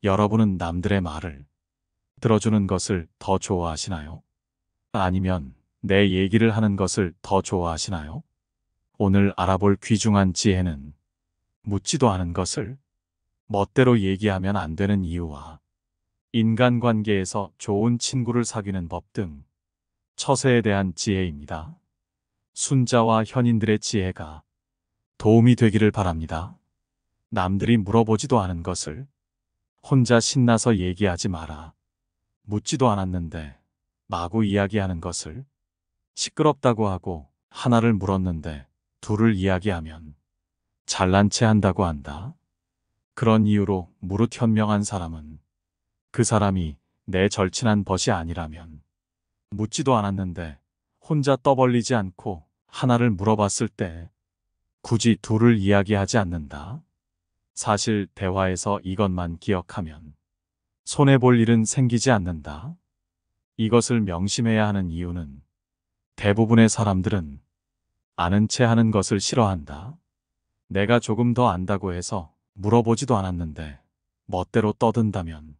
여러분은 남들의 말을 들어주는 것을 더 좋아하시나요? 아니면 내 얘기를 하는 것을 더 좋아하시나요? 오늘 알아볼 귀중한 지혜는 묻지도 않은 것을 멋대로 얘기하면 안 되는 이유와 인간관계에서 좋은 친구를 사귀는 법 등 처세에 대한 지혜입니다. 순자와 현인들의 지혜가 도움이 되기를 바랍니다. 남들이 물어보지도 않은 것을 혼자 신나서 얘기하지 마라. 묻지도 않았는데 마구 이야기하는 것을 시끄럽다고 하고 하나를 물었는데 둘을 이야기하면 잘난 체 한다고 한다. 그런 이유로 무릇 현명한 사람은 그 사람이 내 절친한 벗이 아니라면 묻지도 않았는데 혼자 떠벌리지 않고 하나를 물어봤을 때 굳이 둘을 이야기하지 않는다. 사실 대화에서 이것만 기억하면 손해볼 일은 생기지 않는다. 이것을 명심해야 하는 이유는 대부분의 사람들은 아는 체 하는 것을 싫어한다. 내가 조금 더 안다고 해서 물어보지도 않았는데 멋대로 떠든다면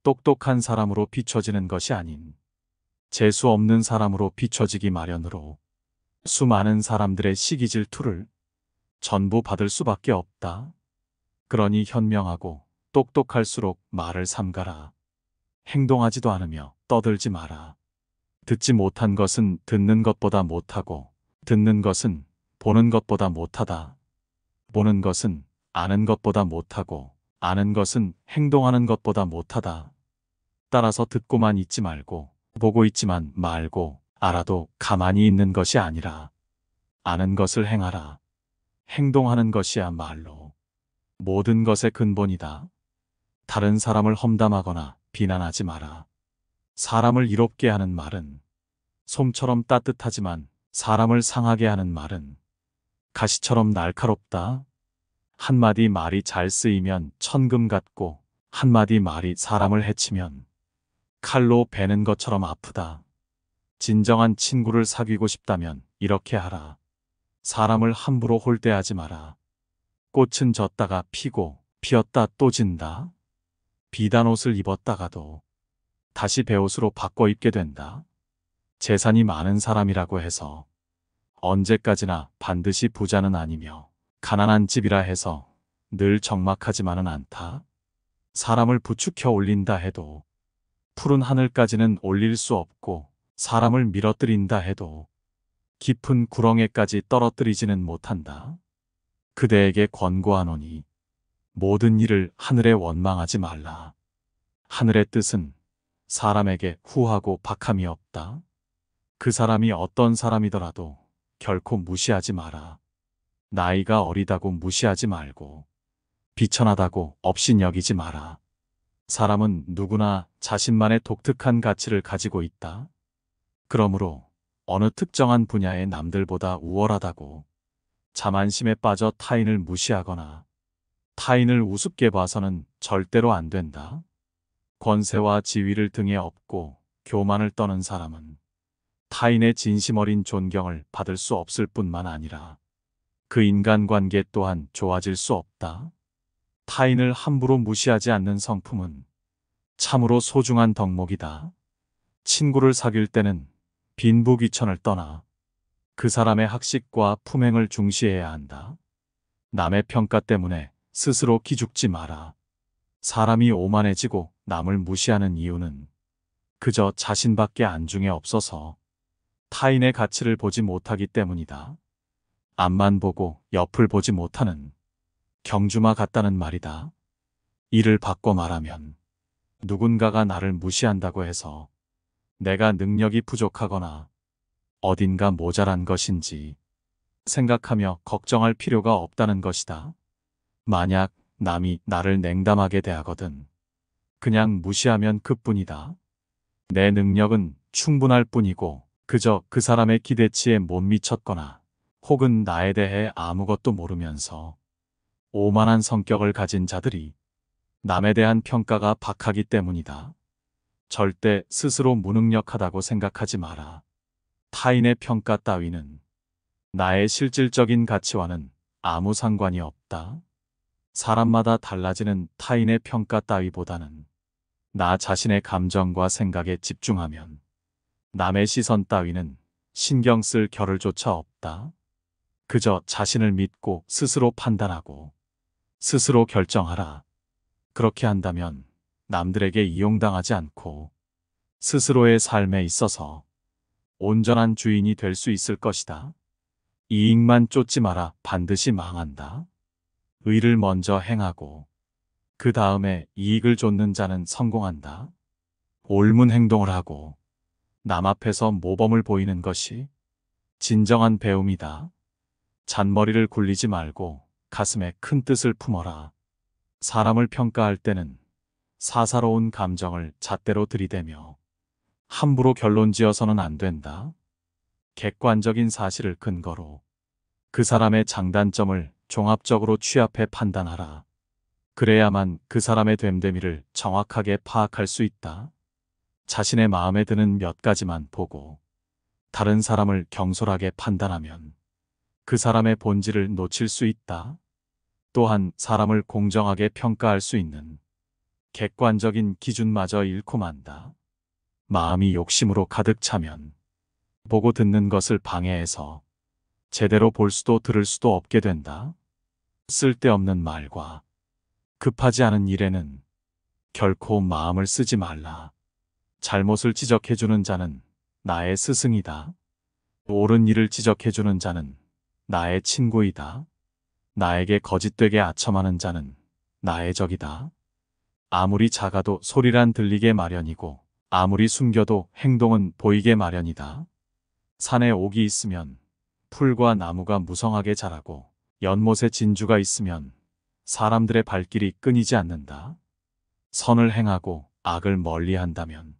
똑똑한 사람으로 비춰지는 것이 아닌 재수 없는 사람으로 비춰지기 마련으로 수많은 사람들의 시기 질투를 전부 받을 수밖에 없다. 그러니 현명하고 똑똑할수록 말을 삼가라. 행동하지도 않으며 떠들지 마라. 듣지 못한 것은 듣는 것보다 못하고 듣는 것은 보는 것보다 못하다. 보는 것은 아는 것보다 못하고 아는 것은 행동하는 것보다 못하다. 따라서 듣고만 있지 말고 보고 있지만 말고 알아도 가만히 있는 것이 아니라 아는 것을 행하라. 행동하는 것이야말로 모든 것의 근본이다. 다른 사람을 험담하거나 비난하지 마라. 사람을 이롭게 하는 말은 솜처럼 따뜻하지만 사람을 상하게 하는 말은 가시처럼 날카롭다. 한마디 말이 잘 쓰이면 천금 같고 한마디 말이 사람을 해치면 칼로 베는 것처럼 아프다. 진정한 친구를 사귀고 싶다면 이렇게 하라. 사람을 함부로 홀대하지 마라. 꽃은 졌다가 피고 피었다 또 진다. 비단 옷을 입었다가도 다시 베옷으로 바꿔 입게 된다. 재산이 많은 사람이라고 해서 언제까지나 반드시 부자는 아니며 가난한 집이라 해서 늘 적막하지만은 않다. 사람을 부추겨 올린다 해도 푸른 하늘까지는 올릴 수 없고 사람을 밀어뜨린다 해도 깊은 구렁에까지 떨어뜨리지는 못한다. 그대에게 권고하노니 모든 일을 하늘에 원망하지 말라. 하늘의 뜻은 사람에게 후하고 박함이 없다. 그 사람이 어떤 사람이더라도 결코 무시하지 마라. 나이가 어리다고 무시하지 말고 비천하다고 업신여기지 마라. 사람은 누구나 자신만의 독특한 가치를 가지고 있다. 그러므로 어느 특정한 분야의 남들보다 우월하다고 자만심에 빠져 타인을 무시하거나 타인을 우습게 봐서는 절대로 안 된다. 권세와 지위를 등에 업고 교만을 떠는 사람은 타인의 진심 어린 존경을 받을 수 없을 뿐만 아니라 그 인간관계 또한 좋아질 수 없다. 타인을 함부로 무시하지 않는 성품은 참으로 소중한 덕목이다. 친구를 사귈 때는 빈부귀천을 떠나 그 사람의 학식과 품행을 중시해야 한다. 남의 평가 때문에 스스로 기죽지 마라. 사람이 오만해지고 남을 무시하는 이유는 그저 자신밖에 안중에 없어서 타인의 가치를 보지 못하기 때문이다. 앞만 보고 옆을 보지 못하는 경주마 같다는 말이다. 이를 바꿔 말하면 누군가가 나를 무시한다고 해서 내가 능력이 부족하거나 어딘가 모자란 것인지 생각하며 걱정할 필요가 없다는 것이다. 만약 남이 나를 냉담하게 대하거든 그냥 무시하면 그뿐이다. 내 능력은 충분할 뿐이고 그저 그 사람의 기대치에 못 미쳤거나 혹은 나에 대해 아무것도 모르면서 오만한 성격을 가진 자들이 남에 대한 평가가 박하기 때문이다. 절대 스스로 무능력하다고 생각하지 마라. 타인의 평가 따위는 나의 실질적인 가치와는 아무 상관이 없다. 사람마다 달라지는 타인의 평가 따위보다는 나 자신의 감정과 생각에 집중하면 남의 시선 따위는 신경 쓸 겨를조차 없다. 그저 자신을 믿고 스스로 판단하고 스스로 결정하라. 그렇게 한다면 남들에게 이용당하지 않고 스스로의 삶에 있어서 온전한 주인이 될 수 있을 것이다. 이익만 쫓지 마라. 반드시 망한다. 의를 먼저 행하고 그 다음에 이익을 쫓는 자는 성공한다. 옳은 행동을 하고 남 앞에서 모범을 보이는 것이 진정한 배움이다. 잔머리를 굴리지 말고 가슴에 큰 뜻을 품어라. 사람을 평가할 때는 사사로운 감정을 잣대로 들이대며 함부로 결론 지어서는 안 된다. 객관적인 사실을 근거로 그 사람의 장단점을 종합적으로 취합해 판단하라. 그래야만 그 사람의 됨됨이를 정확하게 파악할 수 있다. 자신의 마음에 드는 몇 가지만 보고 다른 사람을 경솔하게 판단하면 그 사람의 본질을 놓칠 수 있다. 또한 사람을 공정하게 평가할 수 있는 객관적인 기준마저 잃고 만다. 마음이 욕심으로 가득 차면 보고 듣는 것을 방해해서 제대로 볼 수도 들을 수도 없게 된다. 쓸데없는 말과 급하지 않은 일에는 결코 마음을 쓰지 말라. 잘못을 지적해주는 자는 나의 스승이다. 옳은 일을 지적해주는 자는 나의 친구이다. 나에게 거짓되게 아첨하는 자는 나의 적이다. 아무리 작아도 소리란 들리게 마련이고 아무리 숨겨도 행동은 보이게 마련이다. 산에 옥이 있으면 풀과 나무가 무성하게 자라고 연못에 진주가 있으면 사람들의 발길이 끊이지 않는다. 선을 행하고 악을 멀리한다면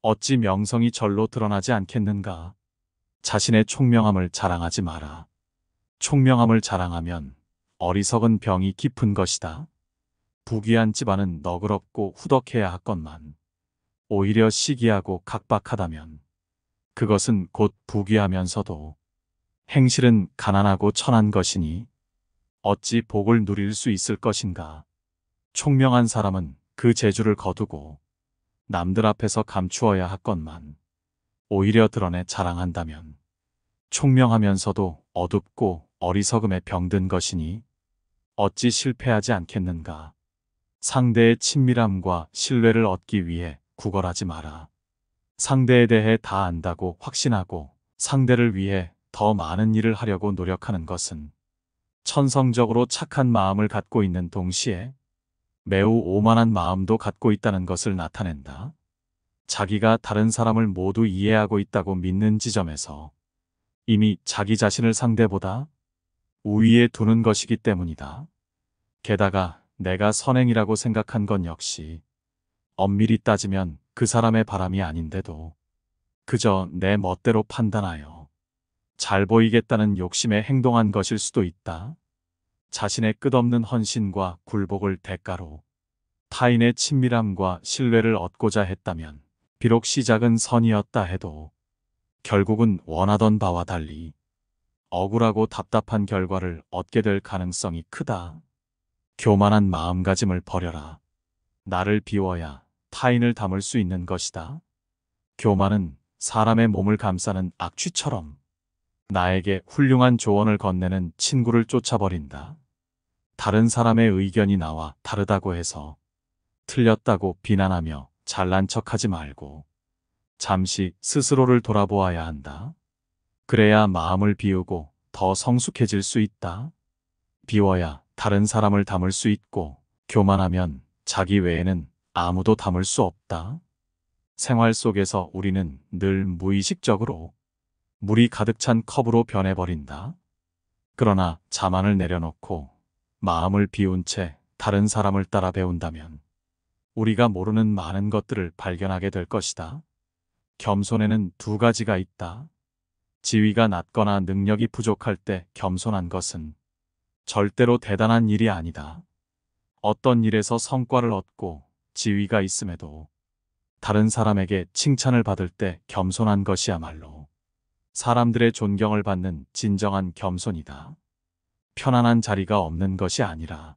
어찌 명성이 절로 드러나지 않겠는가. 자신의 총명함을 자랑하지 마라. 총명함을 자랑하면 어리석은 병이 깊은 것이다. 부귀한 집안은 너그럽고 후덕해야 하건만 오히려 시기하고 각박하다면 그것은 곧 부귀하면서도 행실은 가난하고 천한 것이니 어찌 복을 누릴 수 있을 것인가. 총명한 사람은 그 재주를 거두고 남들 앞에서 감추어야 하건만 오히려 드러내 자랑한다면 총명하면서도 어둡고 어리석음에 병든 것이니 어찌 실패하지 않겠는가. 상대의 친밀함과 신뢰를 얻기 위해 구걸하지 마라. 상대에 대해 다 안다고 확신하고 상대를 위해 더 많은 일을 하려고 노력하는 것은 천성적으로 착한 마음을 갖고 있는 동시에 매우 오만한 마음도 갖고 있다는 것을 나타낸다. 자기가 다른 사람을 모두 이해하고 있다고 믿는 지점에서 이미 자기 자신을 상대보다 우위에 두는 것이기 때문이다. 게다가 내가 선행이라고 생각한 건 역시 엄밀히 따지면 그 사람의 바람이 아닌데도 그저 내 멋대로 판단하여 잘 보이겠다는 욕심에 행동한 것일 수도 있다. 자신의 끝없는 헌신과 굴복을 대가로 타인의 친밀함과 신뢰를 얻고자 했다면 비록 시작은 선이었다 해도 결국은 원하던 바와 달리 억울하고 답답한 결과를 얻게 될 가능성이 크다. 교만한 마음가짐을 버려라. 나를 비워야 타인을 담을 수 있는 것이다. 교만은 사람의 몸을 감싸는 악취처럼 나에게 훌륭한 조언을 건네는 친구를 쫓아버린다. 다른 사람의 의견이 나와 다르다고 해서 틀렸다고 비난하며 잘난 척하지 말고 잠시 스스로를 돌아보아야 한다. 그래야 마음을 비우고 더 성숙해질 수 있다. 비워야 다른 사람을 담을 수 있고 교만하면 자기 외에는 아무도 담을 수 없다. 생활 속에서 우리는 늘 무의식적으로 물이 가득 찬 컵으로 변해버린다. 그러나 자만을 내려놓고 마음을 비운 채 다른 사람을 따라 배운다면 우리가 모르는 많은 것들을 발견하게 될 것이다. 겸손에는 두 가지가 있다. 지위가 낮거나 능력이 부족할 때 겸손한 것은 절대로 대단한 일이 아니다. 어떤 일에서 성과를 얻고 지위가 있음에도 다른 사람에게 칭찬을 받을 때 겸손한 것이야말로 사람들의 존경을 받는 진정한 겸손이다. 편안한 자리가 없는 것이 아니라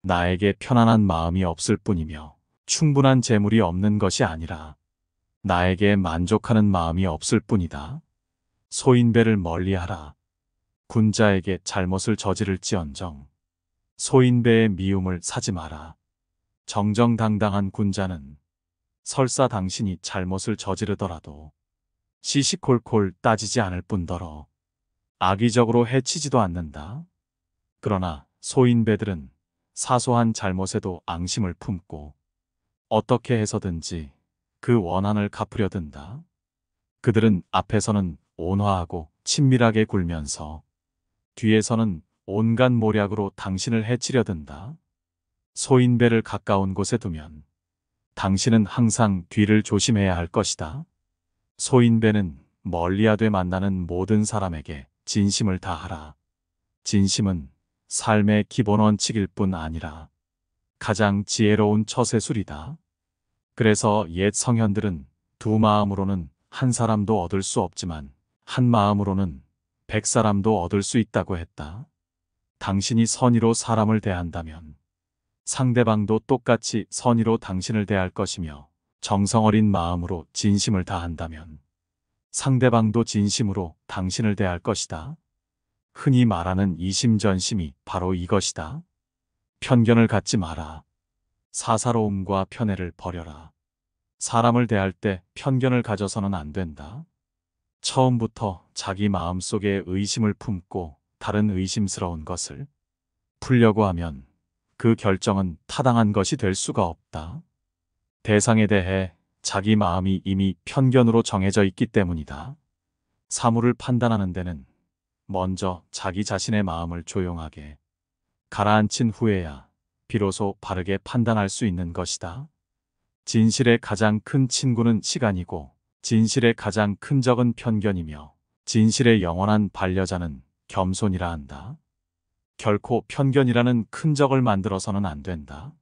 나에게 편안한 마음이 없을 뿐이며 충분한 재물이 없는 것이 아니라 나에게 만족하는 마음이 없을 뿐이다. 소인배를 멀리하라. 군자에게 잘못을 저지를지언정 소인배의 미움을 사지 마라. 정정당당한 군자는 설사 당신이 잘못을 저지르더라도 시시콜콜 따지지 않을 뿐더러 악의적으로 해치지도 않는다. 그러나 소인배들은 사소한 잘못에도 앙심을 품고 어떻게 해서든지 그 원한을 갚으려 든다. 그들은 앞에서는 온화하고 친밀하게 굴면서 뒤에서는 온갖 모략으로 당신을 해치려 든다. 소인배를 가까운 곳에 두면 당신은 항상 뒤를 조심해야 할 것이다. 소인배는 멀리하되 만나는 모든 사람에게 진심을 다하라. 진심은 삶의 기본 원칙일 뿐 아니라 가장 지혜로운 처세술이다. 그래서 옛 성현들은 두 마음으로는 한 사람도 얻을 수 없지만 한 마음으로는 100사람도 얻을 수 있다고 했다. 당신이 선의로 사람을 대한다면 상대방도 똑같이 선의로 당신을 대할 것이며 정성 어린 마음으로 진심을 다한다면 상대방도 진심으로 당신을 대할 것이다. 흔히 말하는 이심전심이 바로 이것이다. 편견을 갖지 마라. 사사로움과 편애를 버려라. 사람을 대할 때 편견을 가져서는 안 된다. 처음부터 자기 마음속에 의심을 품고 다른 의심스러운 것을 풀려고 하면 그 결정은 타당한 것이 될 수가 없다. 대상에 대해 자기 마음이 이미 편견으로 정해져 있기 때문이다. 사물을 판단하는 데는 먼저 자기 자신의 마음을 조용하게 가라앉힌 후에야 비로소 바르게 판단할 수 있는 것이다. 진실의 가장 큰 친구는 시간이고 진실의 가장 큰 적은 편견이며 진실의 영원한 반려자는 겸손이라 한다. 결코 편견이라는 큰 적을 만들어서는 안 된다.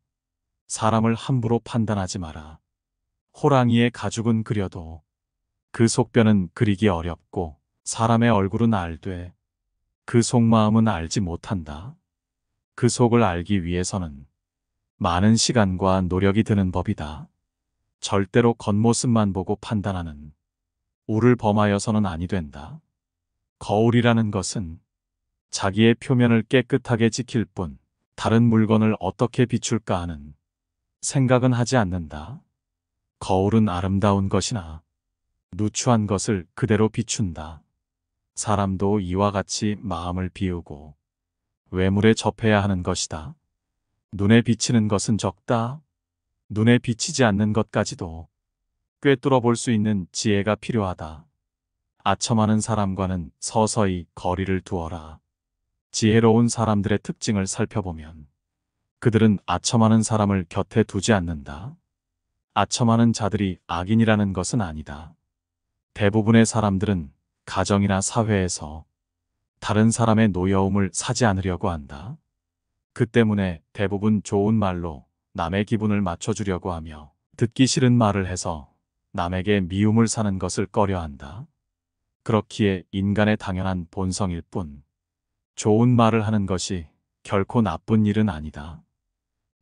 사람을 함부로 판단하지 마라. 호랑이의 가죽은 그려도 그 속뼈는 그리기 어렵고 사람의 얼굴은 알되 그 속마음은 알지 못한다. 그 속을 알기 위해서는 많은 시간과 노력이 드는 법이다. 절대로 겉모습만 보고 판단하는 우를 범하여서는 아니 된다. 거울이라는 것은 자기의 표면을 깨끗하게 지킬 뿐 다른 물건을 어떻게 비출까 하는 생각은 하지 않는다. 거울은 아름다운 것이나 누추한 것을 그대로 비춘다. 사람도 이와 같이 마음을 비우고 외물에 접해야 하는 것이다. 눈에 비치는 것은 적다. 눈에 비치지 않는 것까지도 꿰뚫어 볼 수 있는 지혜가 필요하다. 아첨하는 사람과는 서서히 거리를 두어라. 지혜로운 사람들의 특징을 살펴보면 그들은 아첨하는 사람을 곁에 두지 않는다. 아첨하는 자들이 악인이라는 것은 아니다. 대부분의 사람들은 가정이나 사회에서 다른 사람의 노여움을 사지 않으려고 한다. 그 때문에 대부분 좋은 말로 남의 기분을 맞춰주려고 하며 듣기 싫은 말을 해서 남에게 미움을 사는 것을 꺼려한다. 그렇기에 인간의 당연한 본성일 뿐 좋은 말을 하는 것이 결코 나쁜 일은 아니다.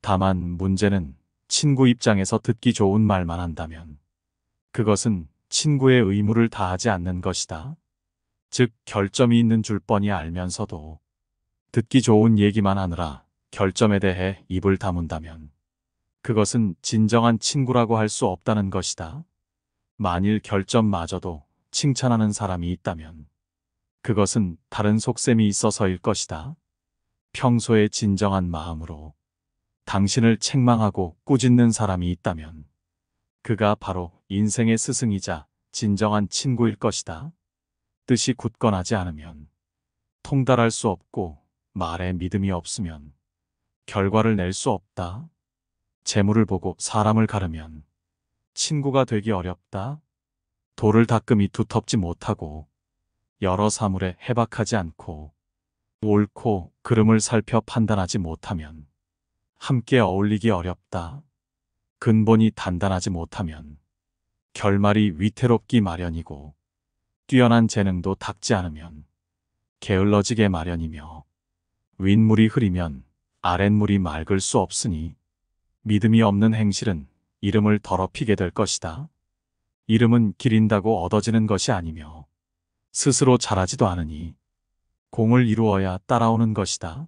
다만 문제는 친구 입장에서 듣기 좋은 말만 한다면 그것은 친구의 의무를 다하지 않는 것이다. 즉 결점이 있는 줄 뻔히 알면서도 듣기 좋은 얘기만 하느라 결점에 대해 입을 다문다면 그것은 진정한 친구라고 할 수 없다는 것이다. 만일 결점마저도 칭찬하는 사람이 있다면 그것은 다른 속셈이 있어서일 것이다. 평소에 진정한 마음으로 당신을 책망하고 꾸짖는 사람이 있다면 그가 바로 인생의 스승이자 진정한 친구일 것이다. 뜻이 굳건하지 않으면 통달할 수 없고 말에 믿음이 없으면 결과를 낼 수 없다. 재물을 보고 사람을 가르면 친구가 되기 어렵다. 돌을 닦음이 두텁지 못하고 여러 사물에 해박하지 않고 옳고 그름을 살펴 판단하지 못하면 함께 어울리기 어렵다. 근본이 단단하지 못하면 결말이 위태롭기 마련이고 뛰어난 재능도 닦지 않으면 게을러지게 마련이며 윗물이 흐리면 아랫물이 맑을 수 없으니 믿음이 없는 행실은 이름을 더럽히게 될 것이다. 이름은 기린다고 얻어지는 것이 아니며 스스로 자라지도 않으니 공을 이루어야 따라오는 것이다.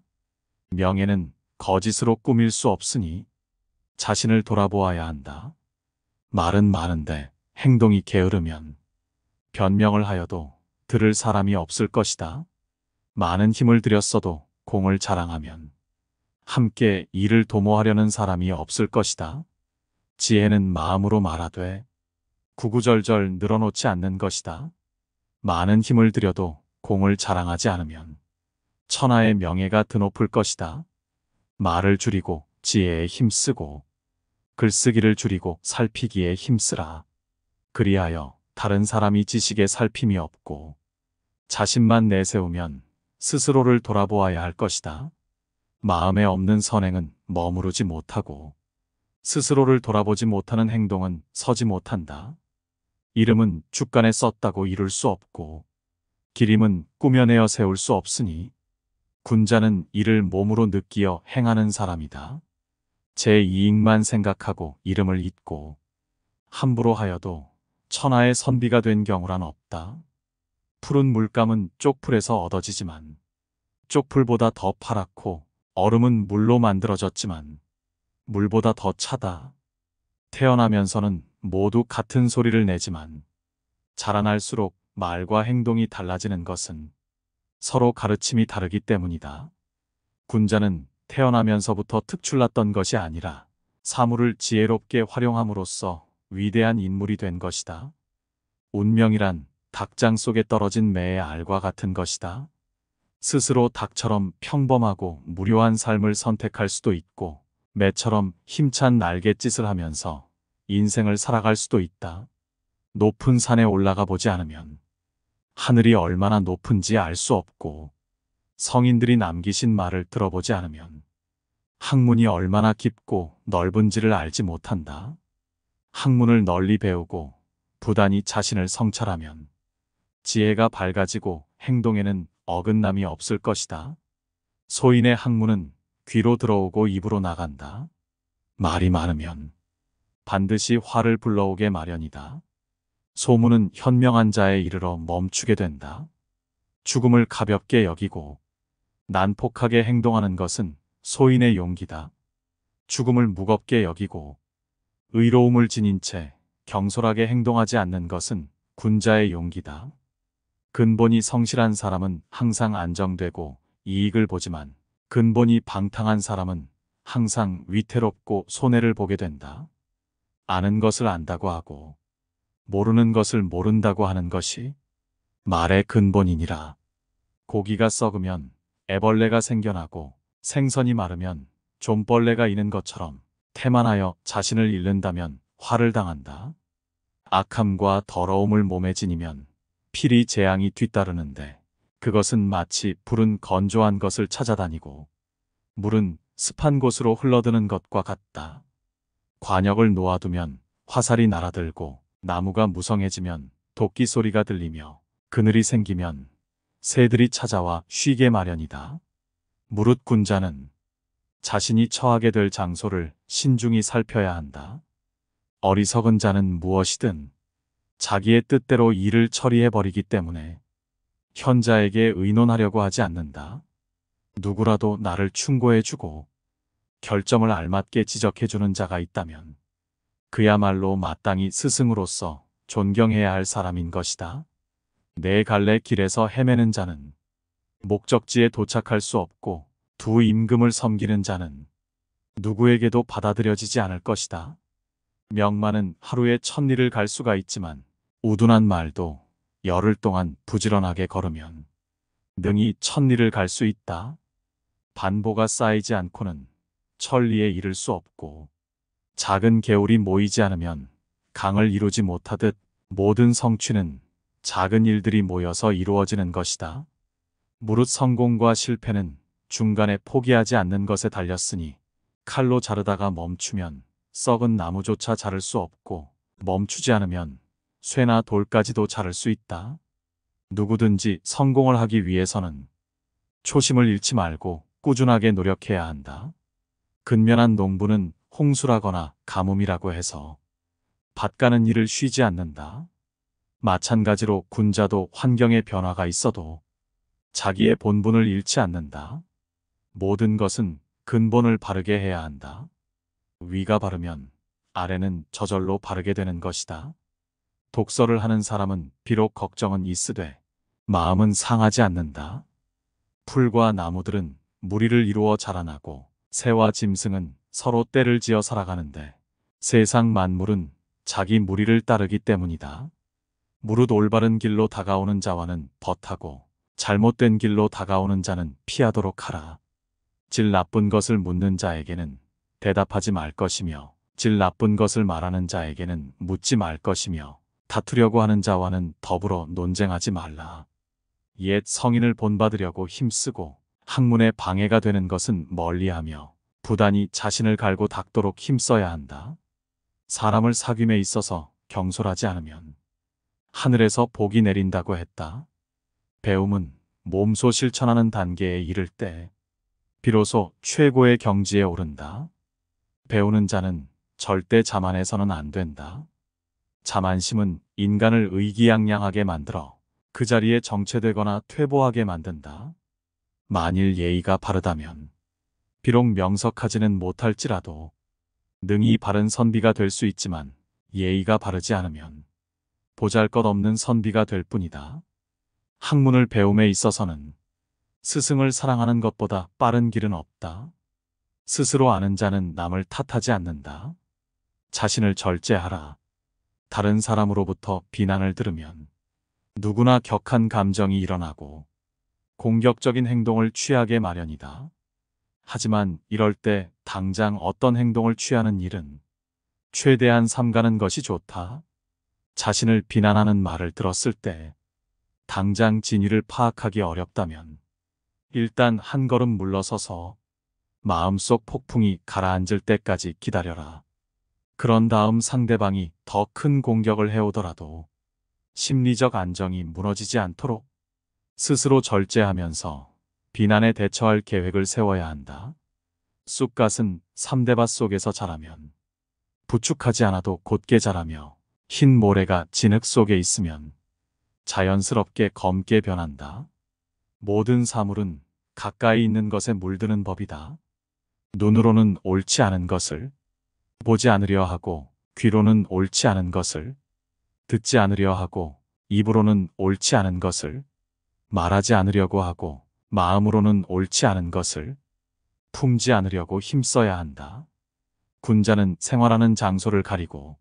명예는 거짓으로 꾸밀 수 없으니 자신을 돌아보아야 한다. 말은 많은데 행동이 게으르면 변명을 하여도 들을 사람이 없을 것이다. 많은 힘을 들였어도 공을 자랑하면 함께 이를 도모하려는 사람이 없을 것이다. 지혜는 마음으로 말하되 구구절절 늘어놓지 않는 것이다. 많은 힘을 들여도 공을 자랑하지 않으면 천하의 명예가 드높을 것이다. 말을 줄이고 지혜에 힘쓰고 글쓰기를 줄이고 살피기에 힘쓰라. 그리하여 다른 사람이 지식에 살핌이 없고 자신만 내세우면 스스로를 돌아보아야 할 것이다. 마음에 없는 선행은 머무르지 못하고 스스로를 돌아보지 못하는 행동은 서지 못한다. 이름은 주간에 썼다고 이룰 수 없고 기림은 꾸며내어 세울 수 없으니 군자는 이를 몸으로 느끼어 행하는 사람이다. 제 이익만 생각하고 이름을 잊고 함부로 하여도 천하의 선비가 된 경우란 없다. 푸른 물감은 쪽풀에서 얻어지지만 쪽풀보다 더 파랗고 얼음은 물로 만들어졌지만 물보다 더 차다. 태어나면서는 모두 같은 소리를 내지만 자라날수록 말과 행동이 달라지는 것은 서로 가르침이 다르기 때문이다. 군자는 태어나면서부터 특출났던 것이 아니라 사물을 지혜롭게 활용함으로써 위대한 인물이 된 것이다. 운명이란 닭장 속에 떨어진 매의 알과 같은 것이다. 스스로 닭처럼 평범하고 무료한 삶을 선택할 수도 있고 매처럼 힘찬 날갯짓을 하면서 인생을 살아갈 수도 있다. 높은 산에 올라가 보지 않으면 하늘이 얼마나 높은지 알 수 없고 성인들이 남기신 말을 들어보지 않으면 학문이 얼마나 깊고 넓은지를 알지 못한다. 학문을 널리 배우고 부단히 자신을 성찰하면 지혜가 밝아지고 행동에는 어긋남이 없을 것이다. 소인의 학문은 귀로 들어오고 입으로 나간다. 말이 많으면 반드시 화를 불러오게 마련이다. 소문은 현명한 자에 이르러 멈추게 된다. 죽음을 가볍게 여기고 난폭하게 행동하는 것은 소인의 용기다. 죽음을 무겁게 여기고 의로움을 지닌 채 경솔하게 행동하지 않는 것은 군자의 용기다. 근본이 성실한 사람은 항상 안정되고 이익을 보지만 근본이 방탕한 사람은 항상 위태롭고 손해를 보게 된다. 아는 것을 안다고 하고 모르는 것을 모른다고 하는 것이 말의 근본이니라. 고기가 썩으면 애벌레가 생겨나고 생선이 마르면 좀벌레가 이는 것처럼 태만하여 자신을 잃는다면 화를 당한다. 악함과 더러움을 몸에 지니면 필히 재앙이 뒤따르는데 그것은 마치 불은 건조한 것을 찾아다니고 물은 습한 곳으로 흘러드는 것과 같다. 관역을 놓아두면 화살이 날아들고 나무가 무성해지면 도끼 소리가 들리며 그늘이 생기면 새들이 찾아와 쉬게 마련이다. 무릇 군자는 자신이 처하게 될 장소를 신중히 살펴야 한다. 어리석은 자는 무엇이든 자기의 뜻대로 일을 처리해버리기 때문에 현자에게 의논하려고 하지 않는다. 누구라도 나를 충고해주고 결점을 알맞게 지적해주는 자가 있다면 그야말로 마땅히 스승으로서 존경해야 할 사람인 것이다. 네 갈래 길에서 헤매는 자는 목적지에 도착할 수 없고 두 임금을 섬기는 자는 누구에게도 받아들여지지 않을 것이다. 명만은 하루에 1000리를 갈 수가 있지만 우둔한 말도 열흘 동안 부지런하게 걸으면 능히 1000리를 갈 수 있다. 반보가 쌓이지 않고는 천리에 이를 수 없고 작은 개울이 모이지 않으면 강을 이루지 못하듯 모든 성취는 작은 일들이 모여서 이루어지는 것이다. 무릇 성공과 실패는 중간에 포기하지 않는 것에 달렸으니 칼로 자르다가 멈추면 썩은 나무조차 자를 수 없고 멈추지 않으면 쇠나 돌까지도 자를 수 있다. 누구든지 성공을 하기 위해서는 초심을 잃지 말고 꾸준하게 노력해야 한다. 근면한 농부는 홍수라거나 가뭄이라고 해서 밭 가는 일을 쉬지 않는다. 마찬가지로 군자도 환경의 변화가 있어도 자기의 본분을 잃지 않는다. 모든 것은 근본을 바르게 해야 한다. 위가 바르면 아래는 저절로 바르게 되는 것이다. 독서를 하는 사람은 비록 걱정은 있으되 마음은 상하지 않는다. 풀과 나무들은 무리를 이루어 자라나고 새와 짐승은 서로 떼를 지어 살아가는데 세상 만물은 자기 무리를 따르기 때문이다. 무릇 올바른 길로 다가오는 자와는 벗하고 잘못된 길로 다가오는 자는 피하도록 하라. 질 나쁜 것을 묻는 자에게는 대답하지 말 것이며 질 나쁜 것을 말하는 자에게는 묻지 말 것이며 다투려고 하는 자와는 더불어 논쟁하지 말라. 옛 성인을 본받으려고 힘쓰고 학문에 방해가 되는 것은 멀리하며 부단히 자신을 갈고 닦도록 힘써야 한다. 사람을 사귐에 있어서 경솔하지 않으면 하늘에서 복이 내린다고 했다. 배움은 몸소 실천하는 단계에 이를 때 비로소 최고의 경지에 오른다. 배우는 자는 절대 자만해서는 안 된다. 자만심은 인간을 의기양양하게 만들어 그 자리에 정체되거나 퇴보하게 만든다. 만일 예의가 바르다면 비록 명석하지는 못할지라도 능히 바른 선비가 될 수 있지만 예의가 바르지 않으면 보잘것없는 선비가 될 뿐이다. 학문을 배움에 있어서는 스승을 사랑하는 것보다 빠른 길은 없다. 스스로 아는 자는 남을 탓하지 않는다. 자신을 절제하라. 다른 사람으로부터 비난을 들으면 누구나 격한 감정이 일어나고 공격적인 행동을 취하게 마련이다. 하지만 이럴 때 당장 어떤 행동을 취하는 일은 최대한 삼가는 것이 좋다. 자신을 비난하는 말을 들었을 때 당장 진위를 파악하기 어렵다면 일단 한 걸음 물러서서 마음속 폭풍이 가라앉을 때까지 기다려라. 그런 다음 상대방이 더 큰 공격을 해오더라도 심리적 안정이 무너지지 않도록 스스로 절제하면서 비난에 대처할 계획을 세워야 한다. 쑥갓은 3대밭 속에서 자라면 부축하지 않아도 곧게 자라며 흰 모래가 진흙 속에 있으면 자연스럽게 검게 변한다. 모든 사물은 가까이 있는 것에 물드는 법이다. 눈으로는 옳지 않은 것을 보지 않으려 하고 귀로는 옳지 않은 것을 듣지 않으려 하고 입으로는 옳지 않은 것을 말하지 않으려고 하고 마음으로는 옳지 않은 것을 품지 않으려고 힘써야 한다. 군자는 생활하는 장소를 가리고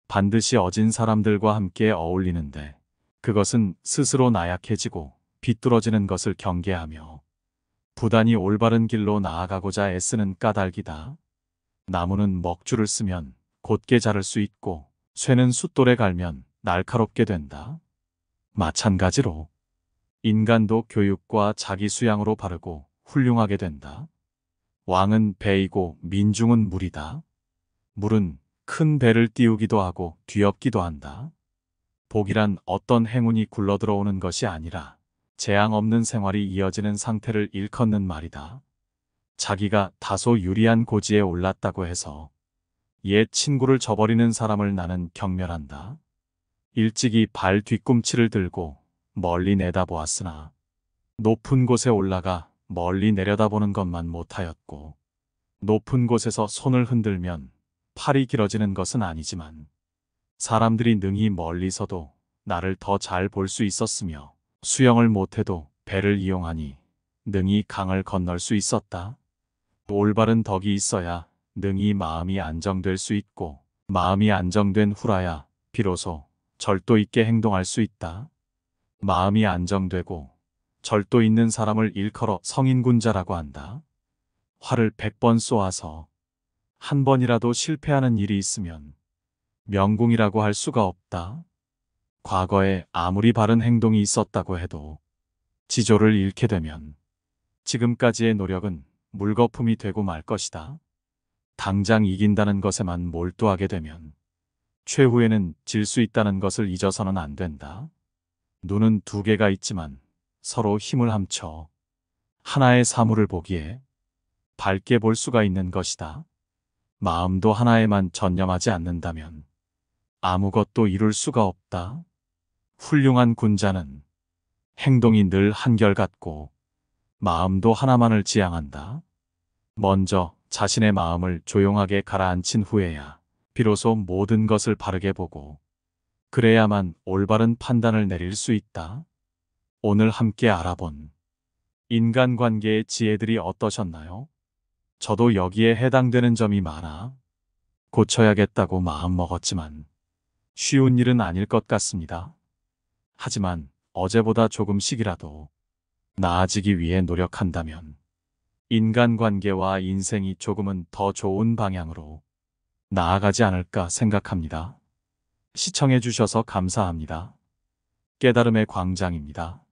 반드시 어진 사람들과 함께 어울리는데 그것은 스스로 나약해지고 비뚤어지는 것을 경계하며 부단히 올바른 길로 나아가고자 애쓰는 까닭이다. 나무는 먹줄을 쓰면 곧게 자랄 수 있고 쇠는 숫돌에 갈면 날카롭게 된다. 마찬가지로 인간도 교육과 자기 수양으로 바르고 훌륭하게 된다. 왕은 배이고 민중은 물이다. 물은 큰 배를 띄우기도 하고 뒤엎기도 한다. 복이란 어떤 행운이 굴러들어오는 것이 아니라 재앙 없는 생활이 이어지는 상태를 일컫는 말이다. 자기가 다소 유리한 고지에 올랐다고 해서 옛 친구를 저버리는 사람을 나는 경멸한다. 일찍이 발 뒤꿈치를 들고 멀리 내다보았으나 높은 곳에 올라가 멀리 내려다보는 것만 못하였고 높은 곳에서 손을 흔들면 팔이 길어지는 것은 아니지만 사람들이 능히 멀리서도 나를 더 잘 볼 수 있었으며 수영을 못해도 배를 이용하니 능히 강을 건널 수 있었다. 올바른 덕이 있어야 능히 마음이 안정될 수 있고 마음이 안정된 후라야 비로소 절도 있게 행동할 수 있다. 마음이 안정되고 절도 있는 사람을 일컬어 성인군자라고 한다. 활을 100번 쏘아서 한 번이라도 실패하는 일이 있으면 명궁이라고 할 수가 없다. 과거에 아무리 바른 행동이 있었다고 해도 지조를 잃게 되면 지금까지의 노력은 물거품이 되고 말 것이다. 당장 이긴다는 것에만 몰두하게 되면 최후에는 질 수 있다는 것을 잊어서는 안 된다. 눈은 두 개가 있지만 서로 힘을 합쳐 하나의 사물을 보기에 밝게 볼 수가 있는 것이다. 마음도 하나에만 전념하지 않는다면 아무것도 이룰 수가 없다. 훌륭한 군자는 행동이 늘 한결같고 마음도 하나만을 지향한다. 먼저 자신의 마음을 조용하게 가라앉힌 후에야 비로소 모든 것을 바르게 보고 그래야만 올바른 판단을 내릴 수 있다. 오늘 함께 알아본 인간관계의 지혜들이 어떠셨나요? 저도 여기에 해당되는 점이 많아 고쳐야겠다고 마음먹었지만 쉬운 일은 아닐 것 같습니다. 하지만 어제보다 조금씩이라도 나아지기 위해 노력한다면 인간관계와 인생이 조금은 더 좋은 방향으로 나아가지 않을까 생각합니다. 시청해 주셔서 감사합니다. 깨달음의 광장입니다.